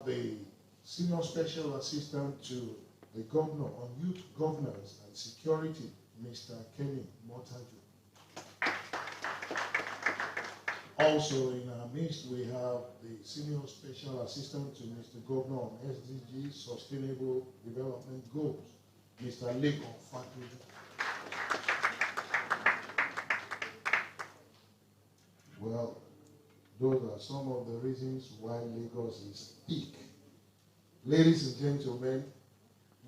The Senior Special Assistant to the Governor on Youth Governance and Security, Mr. Kenny Motaju. Also in our midst, we have the Senior Special Assistant to Mr. Governor on SDG, Sustainable Development Goals, Mr. Lekon Fatuju. Well, those are some of the reasons why Lagos is peak. Ladies and gentlemen,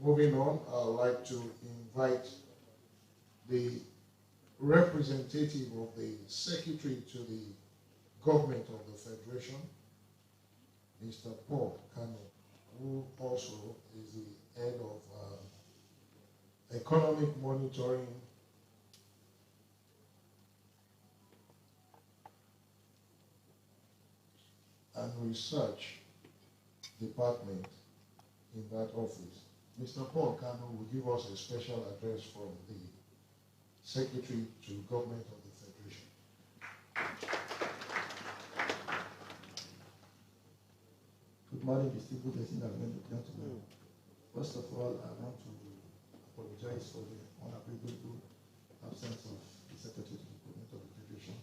moving on, I'd like to invite the representative of the Secretary to the Government of the Federation, Mr. Paul Kano, who also is the head of Economic Monitoring and Research Department in that office. Mr. Paul Kano will give us a special address from the Secretary to Government of the Federation. Good morning, distinguished listeners and gentlemen. First of all, I want to apologize for the unavoidable absence of the Secretary to the Government of the Federation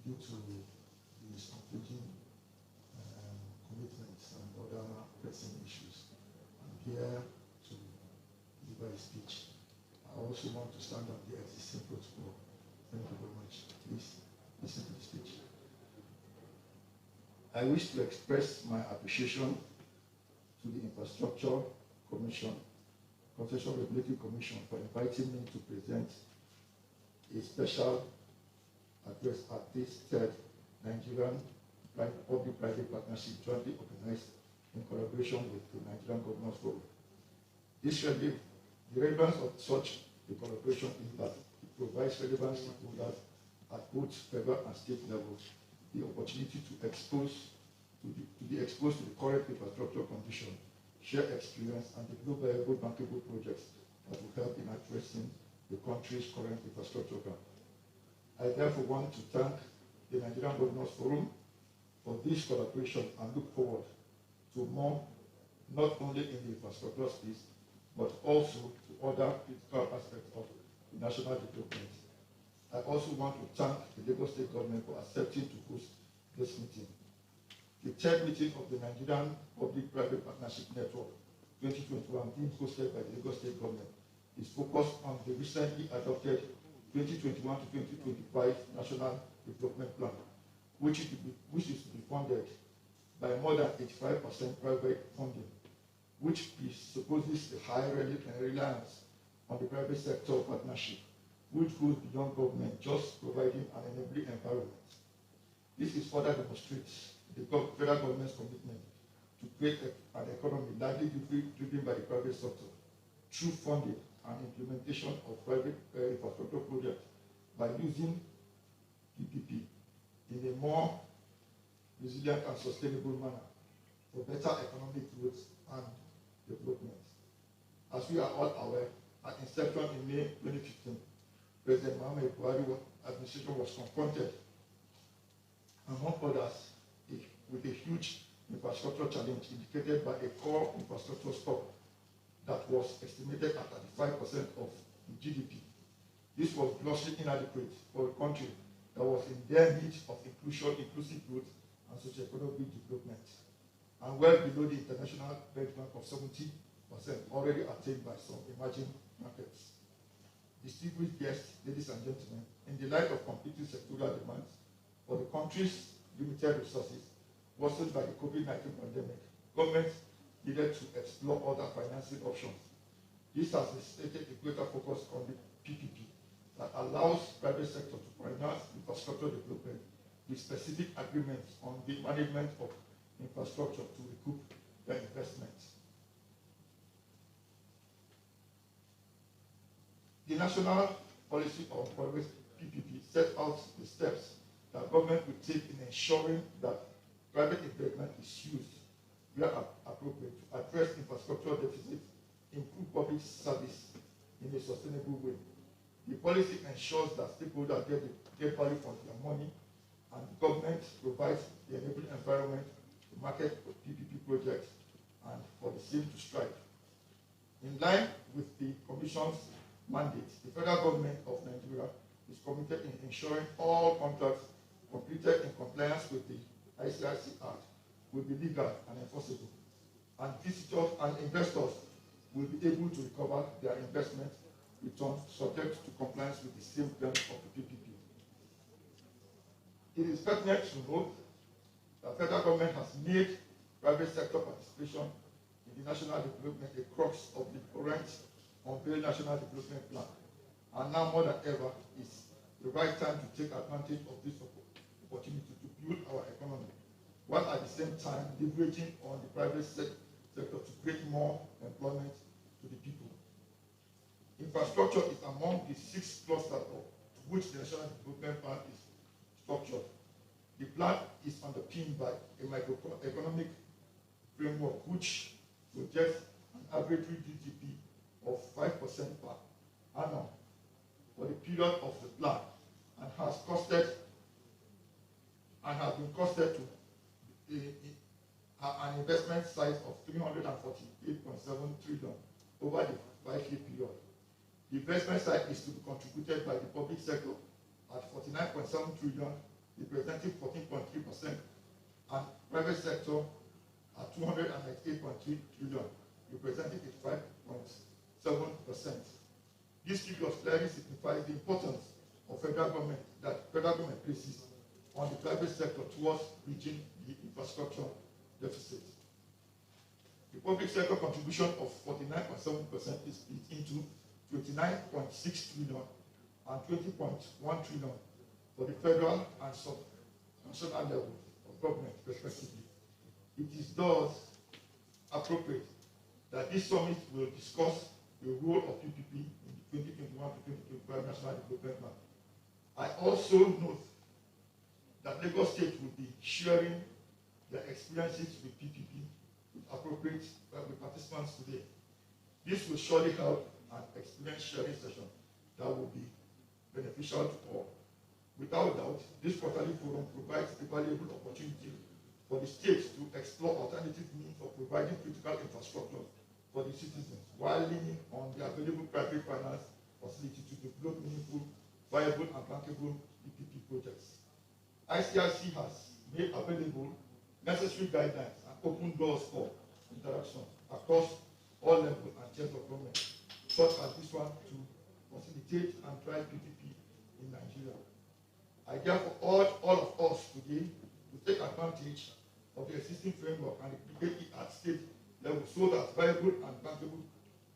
due to the conflicting commitments and other pressing issues. I'm here to deliver a speech. I also want to stand on the existing protocol. Thank you very much. Please listen to the speech. I wish to express my appreciation to the Infrastructure Commission, Concession Regulatory Commission, for inviting me to present a special address at this third Nigerian Public-Private Partnership jointly organized in collaboration with the Nigerian Governors Forum. The relevance of such a collaboration is that it provides relevant stakeholders at both federal and state levels the opportunity to be exposed to the current infrastructure condition, share experience, and develop viable bankable projects that will help in addressing the country's current infrastructure gap. I therefore want to thank the Nigerian Governors Forum for this collaboration and look forward to more, not only in the infrastructure space, but also to other critical aspects of the national development. I also want to thank the Lagos State government for accepting to host this meeting. The third meeting of the Nigerian Public-Private Partnership Network 2021, being hosted by the Lagos State government, is focused on the recently adopted 2021 to 2025 National Development Plan, which is to be funded by more than 85% private funding, which presupposes a high reliance on the private sector partnership, which goes beyond government just providing an enabling environment. This is further demonstrates the federal government's commitment to create an economy largely driven by the private sector through funding and implementation of private infrastructure projects by using PPP in a more resilient and sustainable manner for better economic growth and development. As we are all aware, at inception in May 2015, President Muhammad Buhari's administration was confronted, among others, with a huge infrastructure challenge indicated by a core infrastructure stock that was estimated at 35% of the GDP. This was grossly inadequate for a country that was in their need of inclusive growth and socio-economic development, and well below the international benchmark of 70% already attained by some emerging markets. Distinguished guests, ladies and gentlemen, in the light of competing sectoral demands for the country's limited resources, worsened by the COVID-19 pandemic, government needed to explore other financing options. This has necessitated a greater focus on the PPP that allows private sector to finance infrastructure development with specific agreements on the management of infrastructure to recoup their investments. The national policy on private PPP set out the steps that government will take in ensuring that private investment is used where appropriate to address infrastructure deficits, improve public service in a sustainable way. The policy ensures that stakeholders get value for their money, and the government provides the enabling environment to market PPP projects continue to strive. In line with the Commission's mandate, the federal government of Nigeria is committed in ensuring all contracts completed in compliance with the ICIC Act will be legal and enforceable, and visitors and investors will be able to recover their investment returns subject to compliance with the same terms of the PPP. It is pertinent to note that the federal government has made private sector participation in the national development a crux of the current unveiled national development plan, and now more than ever is the right time to take advantage of this opportunity to build our economy, while at the same time leveraging on the private sector to create more employment to the people. Infrastructure is among the 6 clusters to which the National Development Plan is structured. The plan is underpinned by a microeconomic framework which projects an average GDP of 5% per annum for the period of the plan, and has been costed to an investment size of 348.7 trillion over the 5-year period. The investment side is to be contributed by the public sector at 49.7 trillion, representing 14.3%, and private sector at 298.3 trillion, representing 85.7%. This figure clearly signifies the importance of federal government places on the private sector towards reaching the infrastructure deficit. The public sector contribution of 49.7% is split into 29.6 trillion and 20.1 trillion for the federal and sub-national level of government, respectively. It is thus appropriate that this summit will discuss the role of PPP in the 2021 to 2025 National Development Plan. I also note that Lagos State will be sharing their experiences with PPP with participants today. This will surely help an experience sharing session that will be beneficial to all. Without doubt, this quarterly forum provides a valuable opportunity for the states to explore alternative means of providing critical infrastructure for the citizens, while leaning on the available private finance facility to develop meaningful, viable, and bankable PPP projects. ICRC has made available necessary guidelines and open doors for interaction across all levels and tiers of government, such as this one, to facilitate and drive PPP in Nigeria. I therefore urge all of us today to take advantage of the existing framework and replicate it at state level so that viable and bankable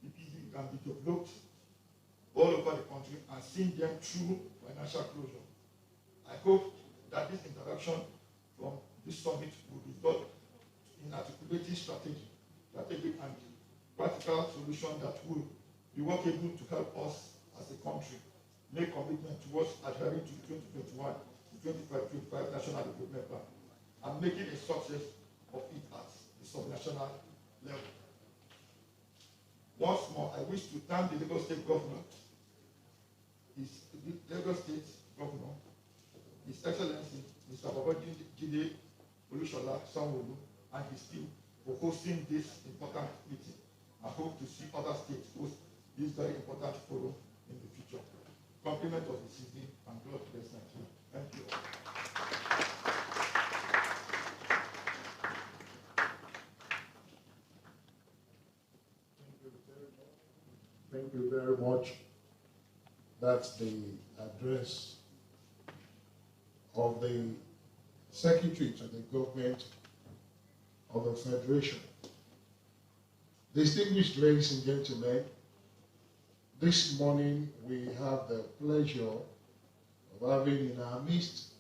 PPP can be developed all over the country and seeing them through financial closure. I hope that this interaction from this summit will result in articulating strategic and practical solutions that will be workable to help us as a country make commitment towards adhering to the 2021 to 2025 National Development Plan and making a success of it at the subnational level. Once more, I wish to thank the Lagos State Governor, His Excellency Mr. Babajide Olusola Sanwo-Olu and his team for hosting this important meeting. I hope to see other states host this very important forum in the future. Compliment of the season, and God bless Nigeria. Thank you all. Thank you very much. That's the address of the Secretary to the Government of the Federation. Distinguished ladies and gentlemen, this morning we have the pleasure of having in our midst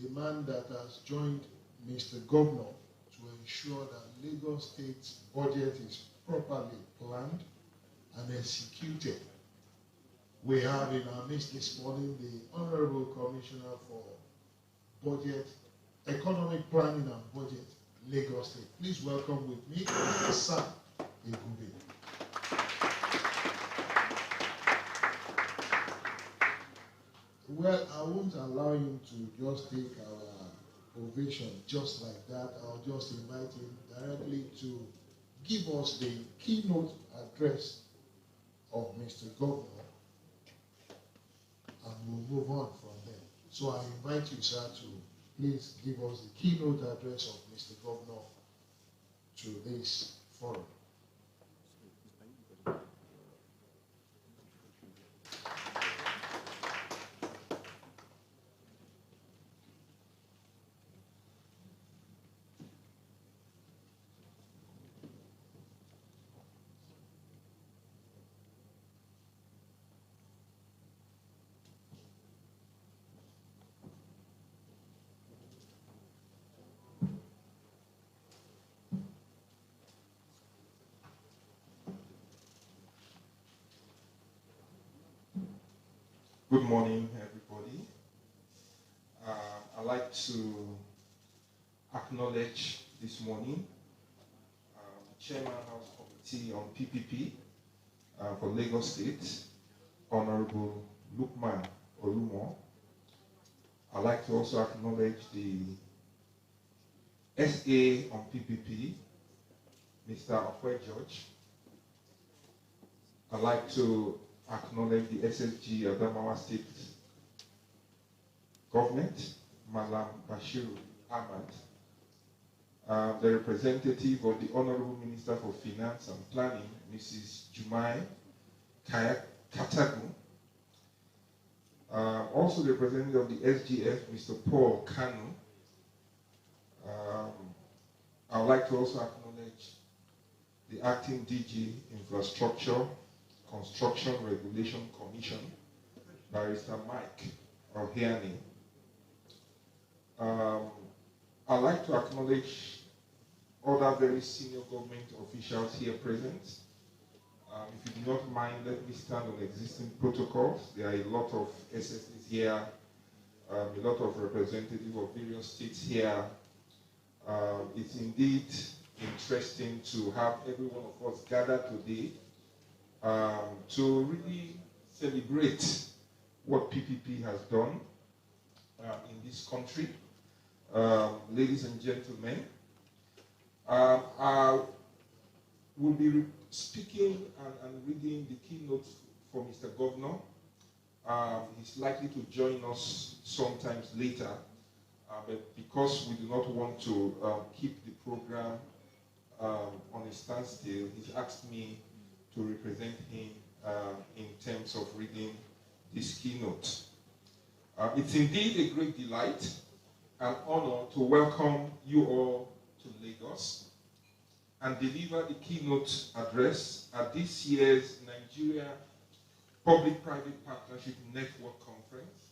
the man that has joined Mr. Governor to ensure that Lagos State's budget is properly planned and executed. We have in our midst this morning the Honorable Commissioner for Budget, Economic Planning and Budget, Lagos State. Please welcome with me Mr. Sam Igube. Well, I won't allow him to just take our ovation just like that. I'll just invite him directly to give us the keynote address of Mr. Governor, and we'll move on from there. So I invite you, sir, to please give us the keynote address of Mr. Governor to this forum. Good morning, everybody. I'd like to acknowledge this morning Chairman House Committee on PPP for Lagos State, Honorable Lukman Olumo. I'd like to also acknowledge the SA on PPP, Mr. Okwe George. I'd like to acknowledge the SSG Adamawa State Government, Malam Bashiru Ahmad, the representative of the Honorable Minister for Finance and Planning, Mrs. Jumai Katagu, also the representative of the SGF, Mr. Paul Kanu. I would like to also acknowledge the Acting DG Infrastructure Construction Regulation Commission, Barrister Mike Ohiani. I'd like to acknowledge other very senior government officials here present. If you do not mind, let me stand on existing protocols. There are a lot of SSs here, a lot of representatives of various states here. It's indeed interesting to have every one of us gather today to really celebrate what PPP has done in this country. Ladies and gentlemen, I will be speaking and reading the keynote for Mr. Governor. He's likely to join us sometimes later, but because we do not want to keep the program on a standstill, he's asked me to represent him in terms of reading this keynote. It's indeed a great delight and honor to welcome you all to Lagos and deliver the keynote address at this year's Nigeria Public-Private Partnership Network Conference,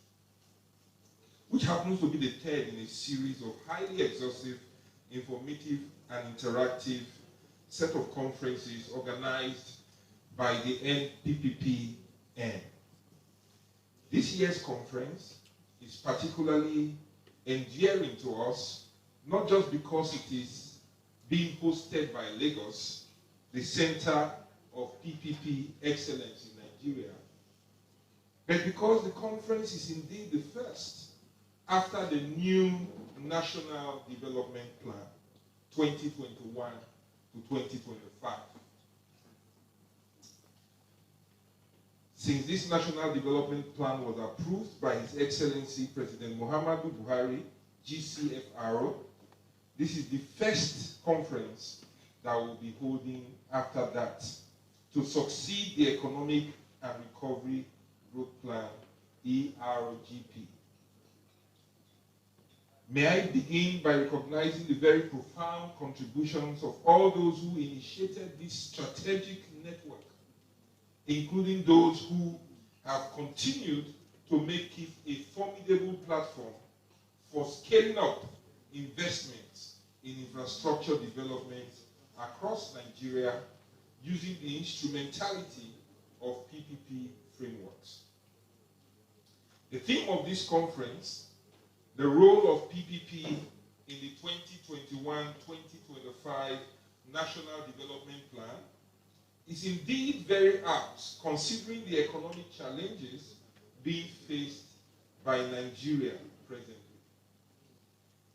which happens to be the third in a series of highly exhaustive, informative, and interactive set of conferences organized by the Npppn. This year's conference is particularly endearing to us, not just because it is being hosted by Lagos, the center of PPP excellence in Nigeria, but because the conference is indeed the first after the new National Development Plan 2021 to 2025. Since this National Development Plan was approved by His Excellency President Muhammadu Buhari, GCFRO, this is the first conference that we'll be holding after that to succeed the Economic and Recovery Growth Plan, ERGP. May I begin by recognizing the very profound contributions of all those who initiated this strategic network, including those who have continued to make it a formidable platform for scaling up investments in infrastructure development across Nigeria using the instrumentality of PPP frameworks. The theme of this conference, the role of PPP in the 2021-2025 National Development Plan, is indeed very apt considering the economic challenges being faced by Nigeria presently.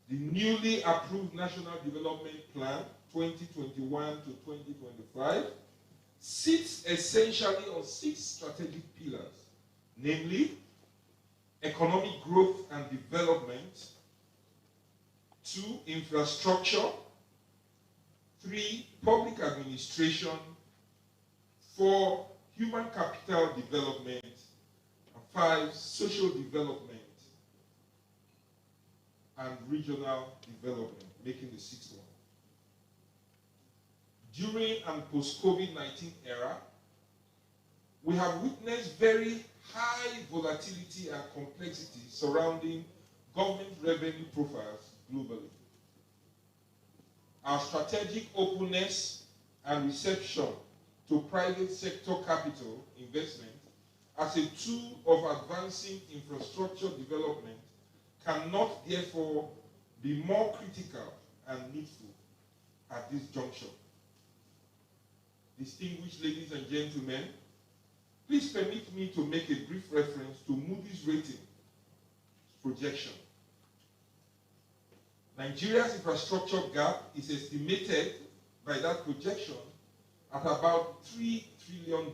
The newly approved National Development Plan 2021 to 2025 sits essentially on 6 strategic pillars, namely economic growth and development, 2, infrastructure, 3, public administration, 4, human capital development, and 5, social development and regional development, making the 6th one. During and post-COVID-19 era, we have witnessed very high volatility and complexity surrounding government revenue profiles globally. Our strategic openness and reception to private sector capital investment as a tool of advancing infrastructure development cannot therefore be more critical and needful at this juncture. Distinguished ladies and gentlemen, please permit me to make a brief reference to Moody's rating projection. Nigeria's infrastructure gap is estimated by that projection at about $3 trillion,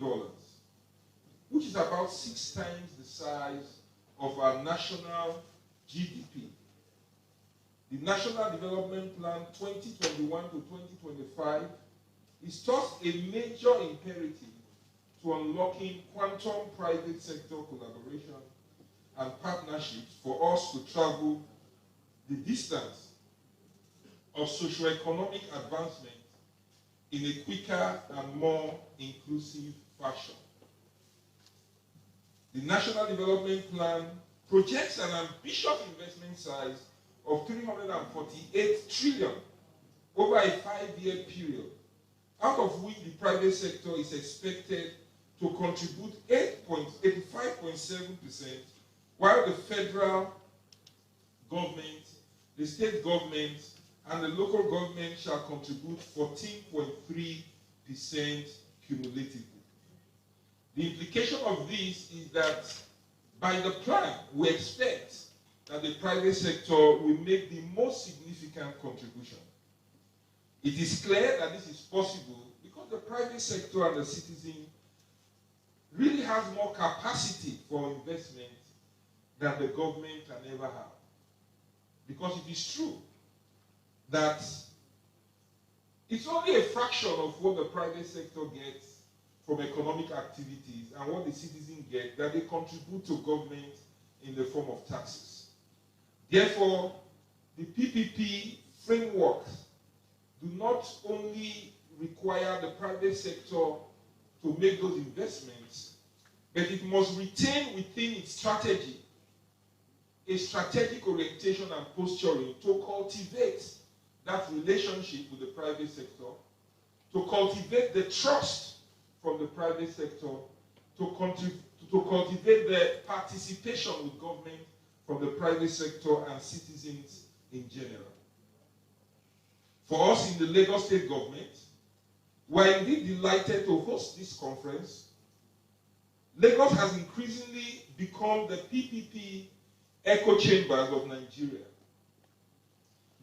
which is about 6 times the size of our national GDP. The National Development Plan 2021 to 2025 is thus a major imperative to unlocking quantum private sector collaboration and partnerships for us to travel the distance of socioeconomic advancement in a quicker and more inclusive fashion. The National Development Plan projects an ambitious investment size of 348 trillion over a 5-year period, out of which the private sector is expected to contribute 85.7%, while the federal government, the state government, and the local government shall contribute 14.3% cumulatively. The implication of this is that by the plan, we expect that the private sector will make the most significant contribution. It is clear that this is possible because the private sector and the citizen really has more capacity for investment than the government can ever have. Because it is true that it's only a fraction of what the private sector gets from economic activities and what the citizen gets that they contribute to government in the form of taxes. Therefore, the PPP frameworks do not only require the private sector to make those investments, but it must retain within its strategy a strategic orientation and posturing to cultivate that relationship with the private sector, to cultivate the trust from the private sector, to cultivate the participation with government from the private sector and citizens in general. For us in the Lagos State government, we're indeed delighted to host this conference. Lagos has increasingly become the PPP echo chambers of Nigeria,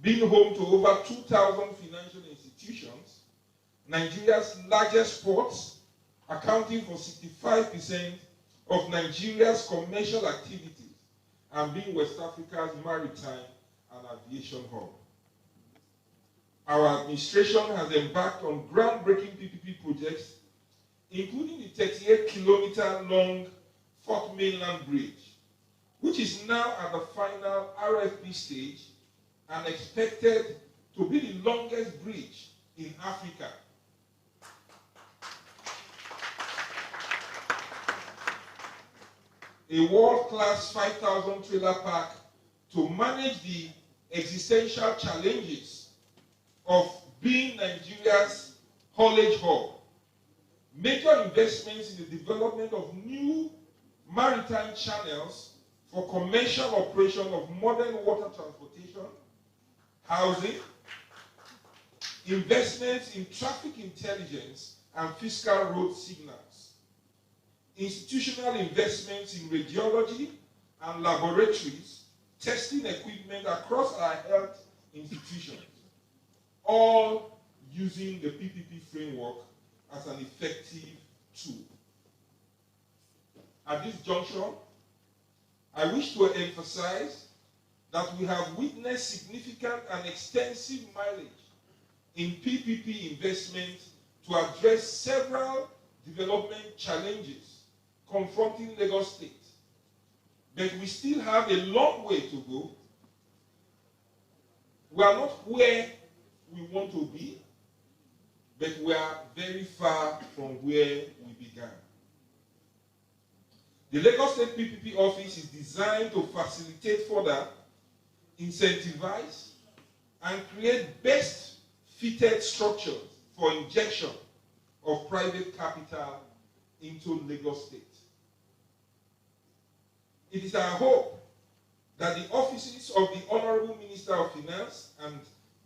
being home to over 2,000 financial institutions, Nigeria's largest ports, accounting for 65% of Nigeria's commercial activities, and being West Africa's maritime and aviation hub. Our administration has embarked on groundbreaking PPP projects, including the 38-kilometer-long Fourth Mainland Bridge, which is now at the final RFP stage and expected to be the longest bridge in Africa. A world-class 5,000 trailer park to manage the existential challenges of being Nigeria's haulage hub. Major investments in the development of new maritime channels for commercial operation of modern water transportation, housing, investments in traffic intelligence and fiscal road signals, institutional investments in radiology and laboratories, testing equipment across our health institutions, all using the PPP framework as an effective tool. At this juncture, I wish to emphasize that we have witnessed significant and extensive mileage in PPP investment to address several development challenges confronting Lagos State. But we still have a long way to go. We are not where we want to be, but we are very far from where we began. The Lagos State PPP office is designed to facilitate further, incentivize, and create best fitted structures for injection of private capital into Lagos State. It is our hope that the offices of the Honorable Minister of Finance and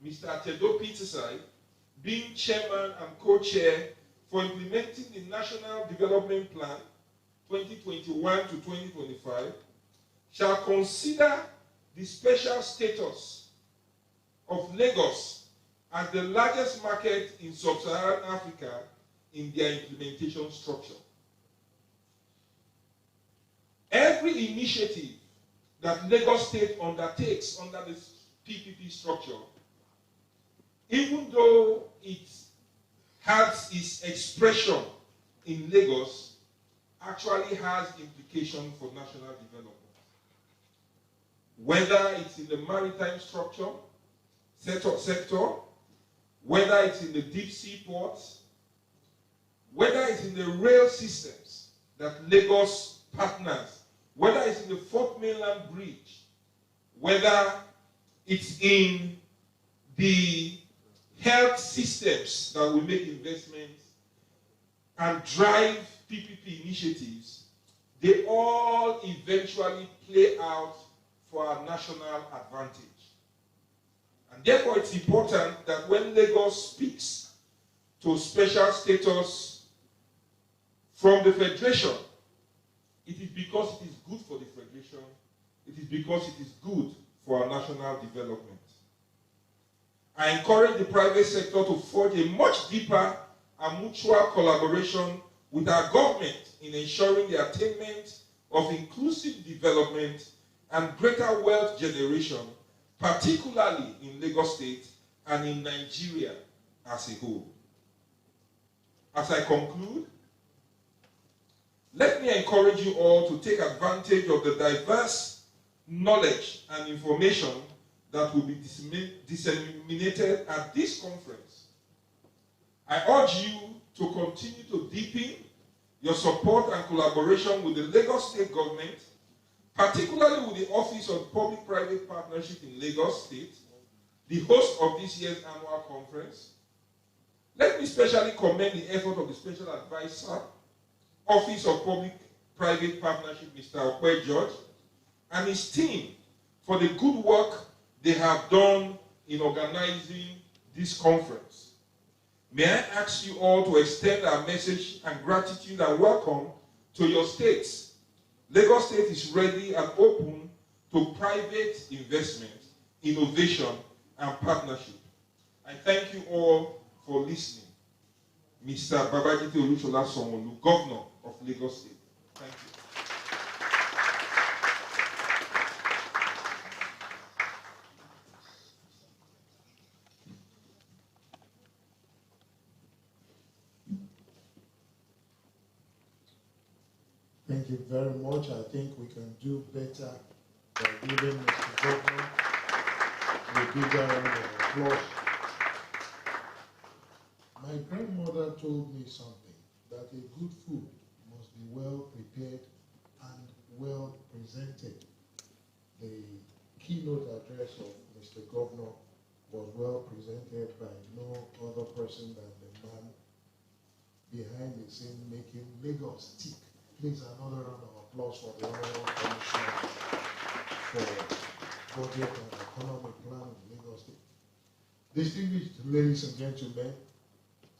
Mr. Atedo Peterside, being chairman and co-chair for implementing the National Development Plan 2021 to 2025, shall consider the special status of Lagos as the largest market in sub-Saharan Africa in their implementation structure. Every initiative that Lagos State undertakes under this PPP structure, even though it has its expression in Lagos, actually has implication for national development. Whether it's in the maritime structure, sector, whether it's in the deep sea ports, whether it's in the rail systems that Lagos partners, whether it's in the Fourth Mainland Bridge, whether it's in the health systems that we make investments and drive PPP initiatives, they all eventually play out for our national advantage. And therefore, it's important that when Lagos speaks to special status from the Federation, it is because it is good for the Federation, it is because it is good for our national development. I encourage the private sector to forge a much deeper and mutual collaboration with our government in ensuring the attainment of inclusive development and greater wealth generation, particularly in Lagos State and in Nigeria as a whole. As I conclude, let me encourage you all to take advantage of the diverse knowledge and information that will be disseminated at this conference. I urge you to continue to deepen your support and collaboration with the Lagos State government, particularly with the Office of Public-Private Partnership in Lagos State, the host of this year's annual conference. Let me especially commend the effort of the Special Advisor, Office of Public-Private Partnership, Mr. Okwe George, and his team for the good work they have done in organizing this conference. May I ask you all to extend our message and gratitude and welcome to your states. Lagos State is ready and open to private investment, innovation, and partnership. I thank you all for listening. Mr. Babajide Olusola Sanwo-Olu, Governor of Lagos State. Thank you. Thank you very much. I think we can do better by giving Mr. Governor a bigger round of applause. My grandmother told me something, that a good food must be well prepared and well presented. The keynote address of Mr. Governor was well presented by no other person than the man behind the scene making Lagos tick. Please, another round of applause for the Honorable Commissioner for Budget and Economic Planning in Lagos State. Distinguished ladies and gentlemen,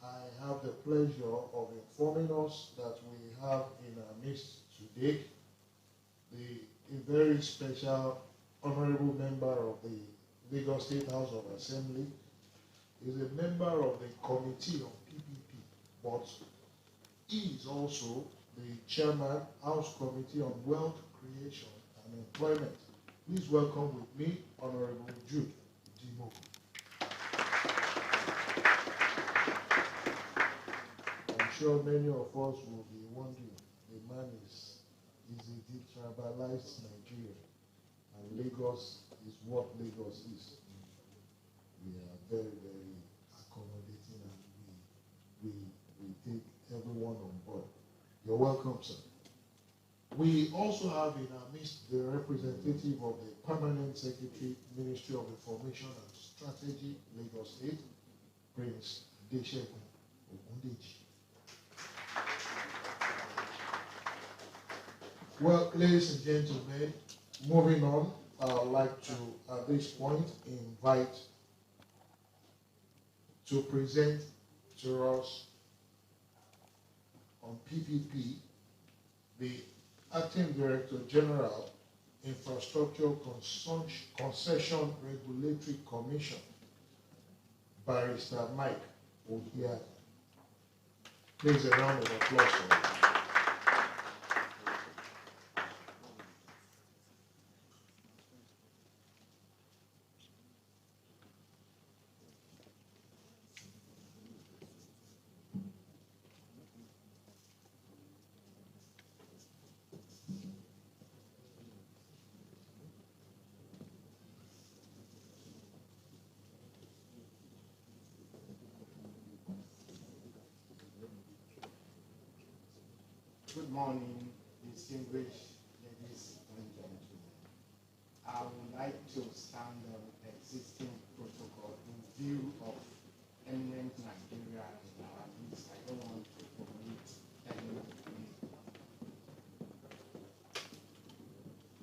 I have the pleasure of informing us that we have in our midst today a very special honorable member of the Lagos State House of Assembly, is a member of the committee on PPP, but he is also the chairman, House Committee on Wealth Creation and Employment. Please welcome with me Honorable Jude Dimo. I'm sure many of us will be wondering, the man is a detribalized Nigeria, and Lagos is what Lagos is. We are very, very accommodating, and we take everyone on board. You're welcome, sir. We also have in our midst the representative of the Permanent Secretary, Ministry of Information and Strategy, Lagos State, Prince Deshegun Ogundeji. Well, ladies and gentlemen, moving on, I'd like to, at this point, invite to present to us on PPP the Acting Director General, Infrastructure Concession Regulatory Commission, Barrister Mike Ohia. Please, a round of applause for him. Good morning, distinguished ladies and gentlemen. I would like to stand on existing protocol in view of eminent Nigeria in our midst. I don't want to omit any name.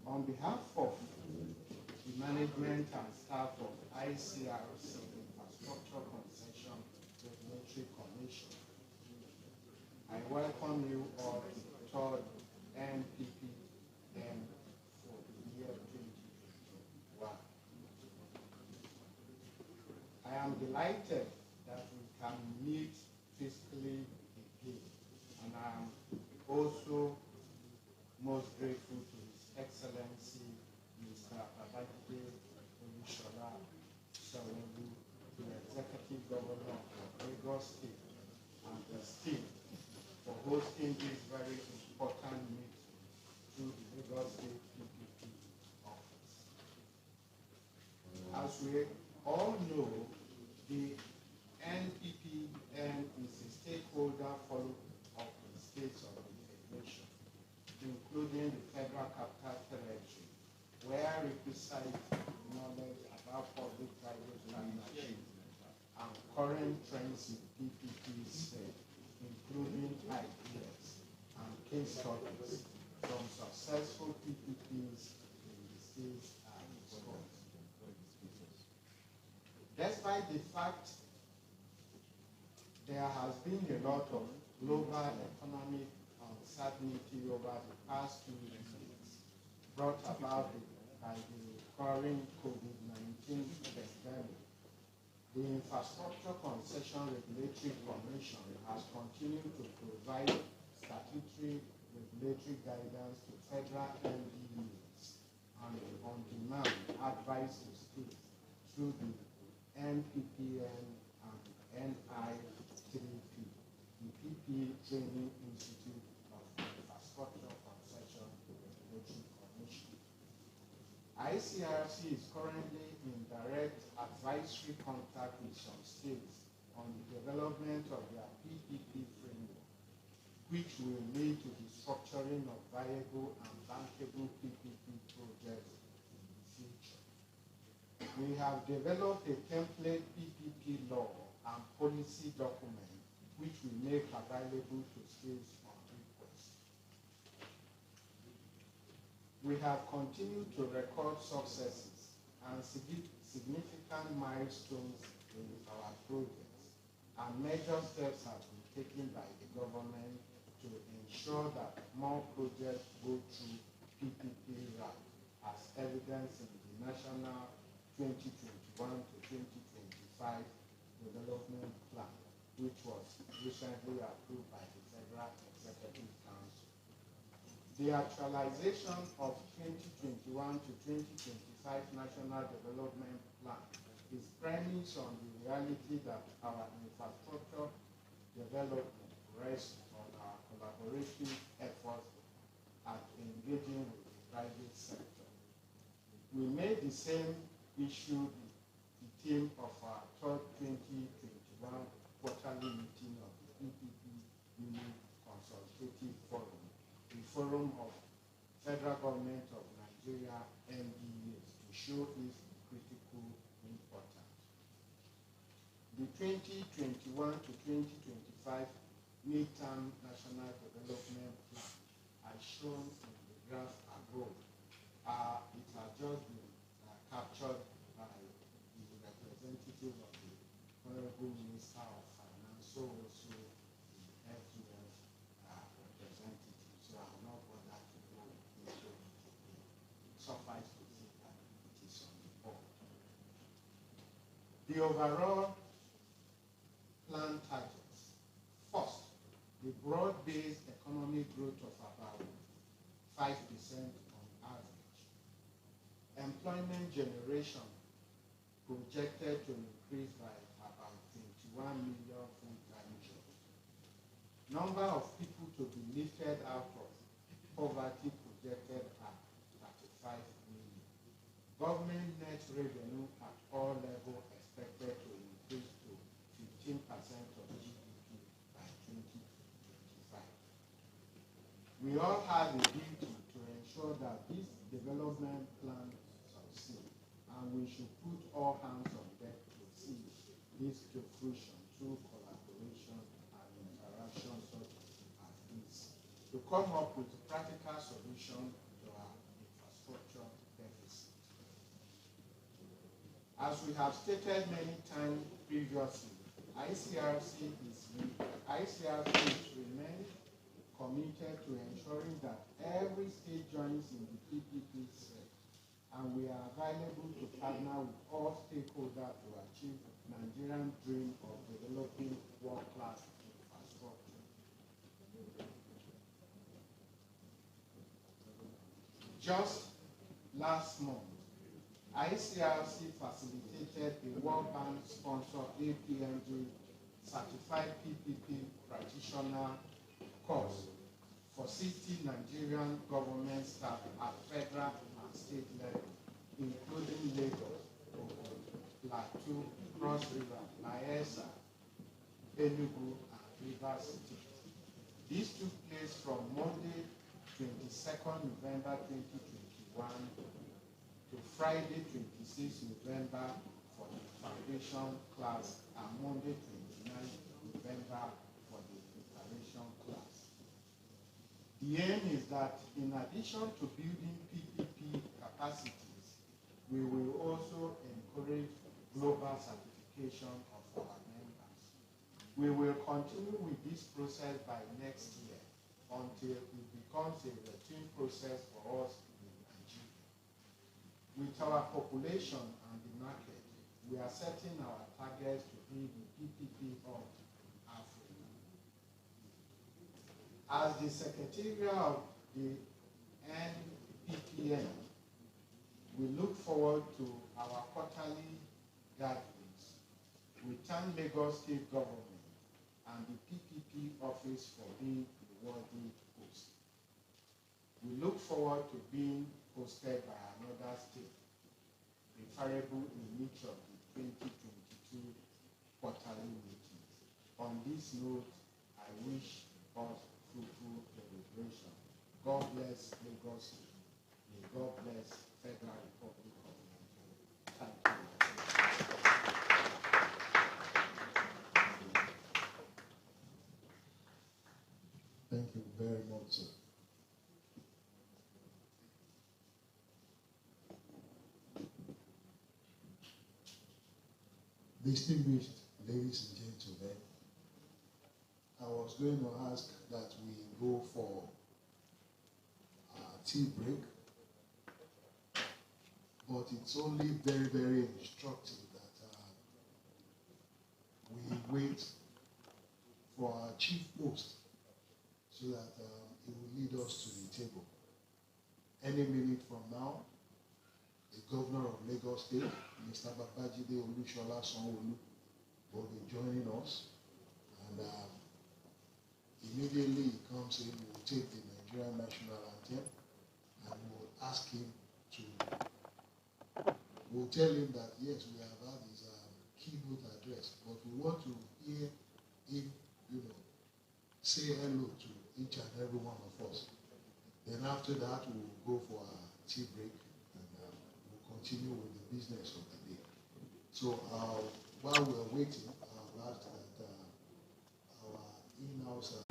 On behalf of the management and staff of ICRC Infrastructure Concession Regulatory Commission, I welcome you all to the third Npppn for the year 2021. I am delighted that we can meet physically again, and I am also most grateful to His Excellency Mr. Babajide Olushola Sanwo-Olu, the Executive Governor of Lagos State, and his team for hosting this very important meeting through the Lagos State PPP office. As we all know, the Npppn is a stakeholder follow-up in states of the Federation, including the Federal Capital Territory, where requisite knowledge about public-private partnership and current trends in PPPs, including ideas and case studies from successful PPPs in the states are explored. Despite the fact there has been a lot of global economic uncertainty over the past 2 years, brought about by the recurring COVID-19 pandemic, the Infrastructure Concession Regulatory Commission has continued to provide statutory regulatory guidance to federal MDUs and on-demand advice to states through the Npppn and NI3P, the PP Training Institute of Infrastructure Concession Regulatory Commission. ICRC is currently in direct advisory contact with some states on the development of their PPP framework, which will lead to the structuring of viable and bankable PPP projects in the future. We have developed a template PPP law and policy document, which we make available to states on request. We have continued to record successes and significant milestones in our projects, and major steps have been taken by the government to ensure that more projects go through PPP route, as evidenced in the National 2021 to 2025 Development Plan, which was recently approved by the Federal Executive Council. The actualization of 2021 to 2025 National Development Plan is premised on the reality that our infrastructure development rests on our collaborative efforts at engaging with the private sector. We made the same issue the theme of our third 2021 quarterly meeting of the NPP Unit Consultative Forum, the forum of Federal Government of Nigeria NDAs, to show its critical importance. The 2021 to 2025 Midterm National Development Plan, as shown in the graph above, it has just been captured by the representative of the Honorable Minister of Finance, so also the FGF representative. So I will not bother to go into it again. Suffice to say that it is on the board. The overall plan targets: first, the broad-based economic growth of about 5% on average. Employment generation projected to increase by about 21 million full-time jobs. Number of people to be lifted out of poverty projected at 35 million. Government net revenue at all levels expected to increase to 15% of GDP by 2025. We all have a duty to ensure that this development plan succeeds, and we should put all hands on deck to see this to fruition through collaboration and interaction such as this, to come up with a practical solution to our infrastructure deficit. As we have stated many times previously, ICRC remains committed to ensuring that every state joins in the PPP thread, and we are available to partner with all stakeholders to achieve Nigerian dream of developing world-class infrastructure. Just last month, ICRC facilitated a World Bank-sponsored APMG certified PPP practitioner course for 60 Nigerian government staff at federal and state level, including Lagos, Plateau, Cross River, Bayelsa, Enugu, and Rivers State. This took place from Monday, 22nd November 2021 to Friday, 26 November for the foundation class and Monday, 29 November for the preparation class. The aim is that in addition to building PPP capacities, we will also encourage global certification of our members. We will continue with this process by next year until it becomes a routine process for us in Nigeria. With our population and the market, we are setting our targets to be the PPP of Africa. As the Secretariat of the Npppn, we look forward to our quarterly gatherings. We thank Lagos State Government and the PPP Office for being a worthy host. We look forward to being hosted by another state, preferable in each of the 2022 quarterly meetings. On this note, I wish us fruitful deliberation. God bless Lagos. May God bless Federal Republic of Nigeria. Thank you. Thank you very much, sir. Distinguished ladies and gentlemen, I was going to ask that we go for a tea break, but it's only very, very instructive that we wait for our chief host so that he will lead us to the table. Any minute from now, the governor of Lagos State, Mr. Babajide Olushola Sanwo-Olu, will be joining us. And immediately he comes in, we'll take the Nigerian national anthem and we'll ask him to, we'll tell him that yes, we have had his keynote address, but we want to hear him, say hello to each and every one of us. Then after that, we'll go for a tea break and we'll continue with the business of the day. So while we're waiting, I'll ask that our in-house